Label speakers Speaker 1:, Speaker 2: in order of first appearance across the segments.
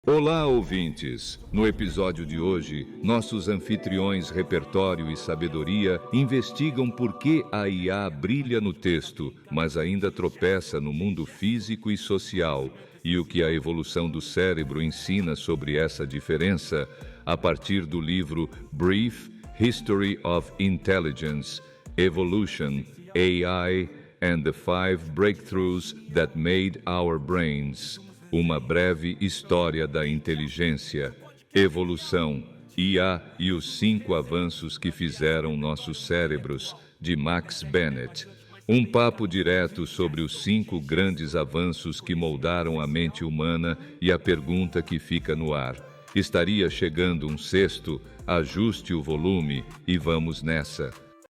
Speaker 1: Olá, ouvintes! No episódio de hoje, nossos anfitriões Repertório e Sabedoria investigam por que a IA brilha no texto, mas ainda tropeça no mundo físico e social, e o que a evolução do cérebro ensina sobre essa diferença, a partir do livro Brief History of Intelligence, Evolution, AI and the Five Breakthroughs That Made Our Brains. Uma breve história da inteligência, evolução, IA e os 5 avanços que fizeram nossos cérebros, de Max Bennett. Um papo direto sobre os 5 grandes avanços que moldaram a mente humana e a pergunta que fica no ar. Estaria chegando um sexto? Ajuste o volume e vamos nessa.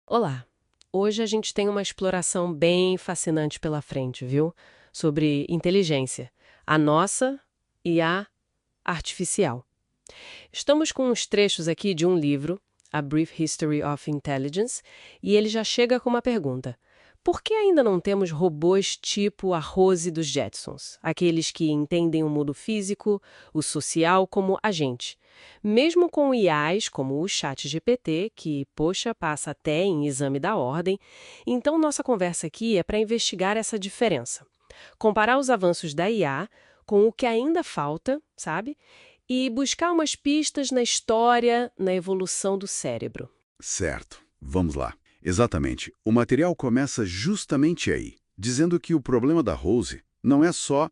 Speaker 2: Olá! Hoje a gente tem uma exploração bem fascinante pela frente, viu? Sobre inteligência. A nossa e a artificial. Estamos com uns trechos aqui de um livro, A Brief History of Intelligence, e ele já chega com uma pergunta. Por que ainda não temos robôs tipo a Rose dos Jetsons? Aqueles que entendem o mundo físico, o social como a gente. Mesmo com IAs como o ChatGPT, que, poxa, passa até em exame da ordem, então nossa conversa aqui é para investigar essa diferença. Comparar os avanços da IA com o que ainda falta, sabe? E buscar umas pistas na história, na evolução do cérebro.
Speaker 3: Certo, vamos lá. Exatamente. O material começa justamente aí, dizendo que o problema da Rose não é só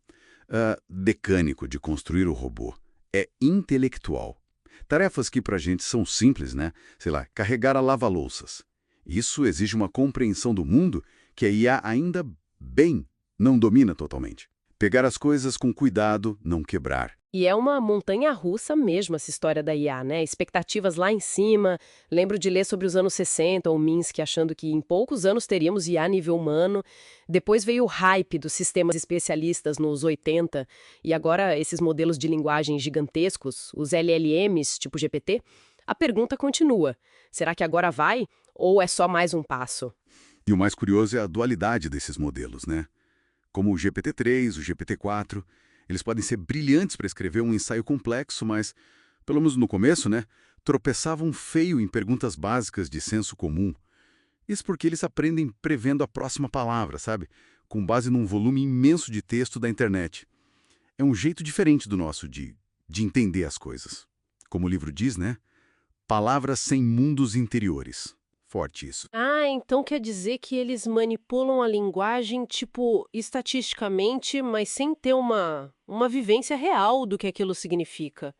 Speaker 3: mecânico de construir o robô, é intelectual. Tarefas que pra gente são simples, né? Sei lá, carregar a lava-louças. Isso exige uma compreensão do mundo que a IA ainda bem não domina totalmente. Pegar as coisas com cuidado, não quebrar.
Speaker 2: E é uma montanha-russa mesmo essa história da IA, né? Expectativas lá em cima. Lembro de ler sobre os anos 60, o Minsky achando que em poucos anos teríamos IA a nível humano. Depois veio o hype dos sistemas especialistas nos 80, e agora esses modelos de linguagem gigantescos, os LLMs, tipo GPT. A pergunta continua. Será que agora vai? Ou é só mais um passo?
Speaker 3: E o mais curioso é a dualidade desses modelos, né? Como o GPT-3, o GPT-4, eles podem ser brilhantes para escrever um ensaio complexo, mas, pelo menos no começo, né, tropeçavam feio em perguntas básicas de senso comum. Isso porque eles aprendem prevendo a próxima palavra, sabe? Com base num volume imenso de texto da internet. É um jeito diferente do nosso de entender as coisas. Como o livro diz, né? Palavras sem mundos interiores. Forte isso.
Speaker 2: Ah, então quer dizer que eles manipulam a linguagem, tipo, estatisticamente, mas sem ter uma vivência real do que aquilo significa.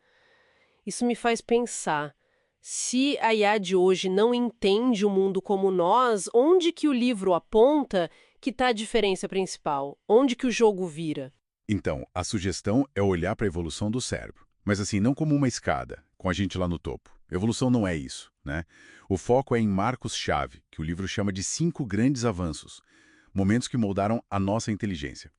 Speaker 2: Isso me faz pensar, se a IA de hoje não entende o mundo como nós, onde que o livro aponta que está a diferença principal? Onde que o jogo vira?
Speaker 3: Então, a sugestão é olhar para a evolução do cérebro. Mas assim, não como uma escada, com a gente lá no topo. Evolução não é isso, né? O foco é em marcos-chave, que o livro chama de 5 grandes avanços, momentos que moldaram a nossa inteligência.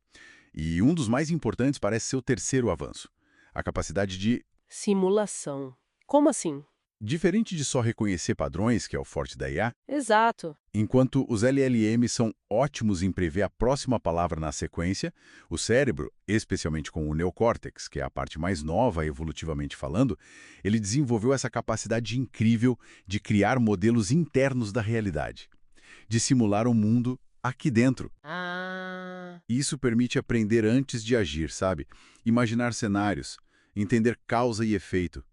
Speaker 3: E um dos mais importantes parece ser o terceiro avanço, a capacidade de,
Speaker 2: Simulação. Como assim?
Speaker 3: diferente de só reconhecer padrões, que é o forte da IA,
Speaker 2: Exato.
Speaker 3: enquanto os LLM são ótimos em prever a próxima palavra na sequência, o cérebro, especialmente com o neocórtex, que é a parte mais nova evolutivamente falando, ele desenvolveu essa capacidade incrível de criar modelos internos da realidade, de simular o mundo aqui dentro.
Speaker 2: Ah.
Speaker 3: E isso permite aprender antes de agir, sabe? Imaginar cenários, entender causa e efeito.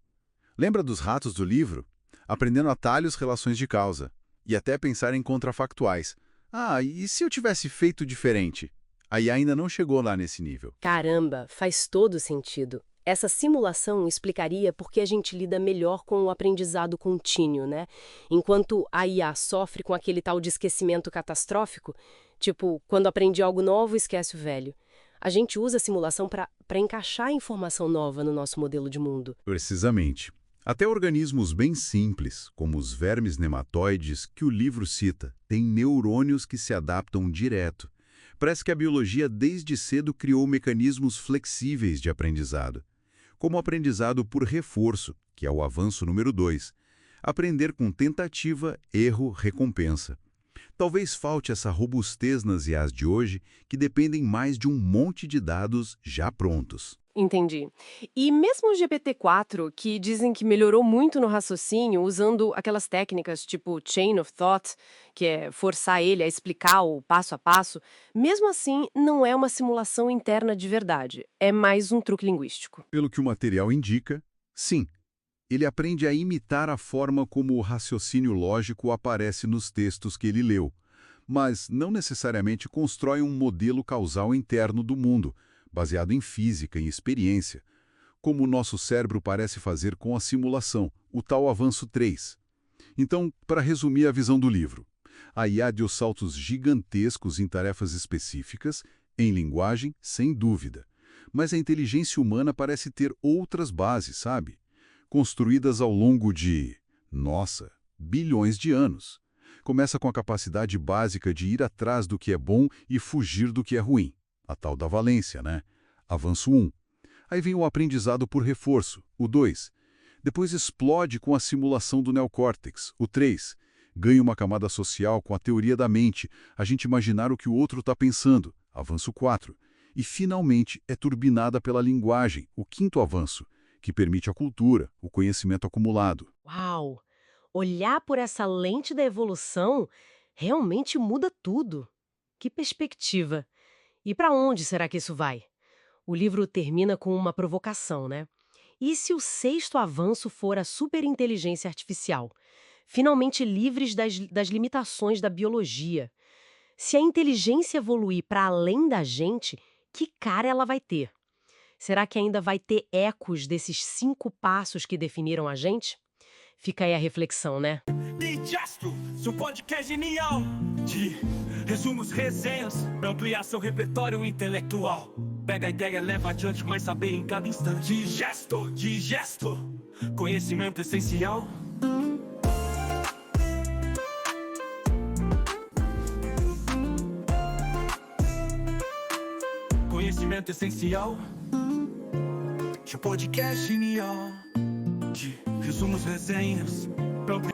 Speaker 3: Lembra dos ratos do livro? Aprendendo atalhos, relações de causa. E até pensar em contrafactuais. Ah, e se eu tivesse feito diferente? Aí ainda não chegou lá nesse nível.
Speaker 2: Caramba, faz todo sentido. Essa simulação explicaria por que a gente lida melhor com o aprendizado contínuo, né? Enquanto a IA sofre com aquele tal de esquecimento catastrófico, tipo, quando aprende algo novo, esquece o velho. A gente usa a simulação para encaixar a informação nova no nosso modelo de mundo.
Speaker 3: Precisamente. Até organismos bem simples, como os vermes nematóides que o livro cita, têm neurônios que se adaptam direto. Parece que a biologia desde cedo criou mecanismos flexíveis de aprendizado, como o aprendizado por reforço, que é o avanço número 2, aprender com tentativa, erro, recompensa. Talvez falte essa robustez nas IAs de hoje, que dependem mais de um monte de dados já prontos.
Speaker 2: Entendi. E mesmo o GPT-4, que dizem que melhorou muito no raciocínio usando aquelas técnicas tipo chain of thought, que é forçar ele a explicar o passo a passo, mesmo assim não é uma simulação interna de verdade, é mais um truque linguístico.
Speaker 3: Pelo que o material indica, sim. Ele aprende a imitar a forma como o raciocínio lógico aparece nos textos que ele leu, mas não necessariamente constrói um modelo causal interno do mundo, baseado em física e experiência, como o nosso cérebro parece fazer com a simulação, o tal avanço 3. Então, para resumir a visão do livro, a IA deu saltos gigantescos em tarefas específicas, em linguagem, sem dúvida. Mas a inteligência humana parece ter outras bases, sabe? Construídas ao longo de, nossa, bilhões de anos. Começa com a capacidade básica de ir atrás do que é bom e fugir do que é ruim. A tal da valência, né? Avanço 1. Aí vem o aprendizado por reforço, o 2. Depois explode com a simulação do neocórtex, o 3. Ganha uma camada social com a teoria da mente, a gente imaginar o que o outro está pensando, avanço 4. E, finalmente, é turbinada pela linguagem, o 5º avanço, que permite a cultura, o conhecimento acumulado.
Speaker 2: Uau! Olhar por essa lente da evolução realmente muda tudo. Que perspectiva! E para onde será que isso vai? O livro termina com uma provocação, né? E se o 6º avanço for a superinteligência artificial? Finalmente livres das limitações da biologia. Se a inteligência evoluir para além da gente, que cara ela vai ter? Será que ainda vai ter ecos desses 5 passos que definiram a gente? Fica aí a reflexão, né?
Speaker 4: Digestro, seu podcast genial de resumos, resenhas, pra ampliar seu repertório intelectual. Pega a ideia, leva adiante, mas saber em cada instante. Digesto, conhecimento essencial. Conhecimento essencial. Seu podcast genial de resumos, resenhas, pra ampliar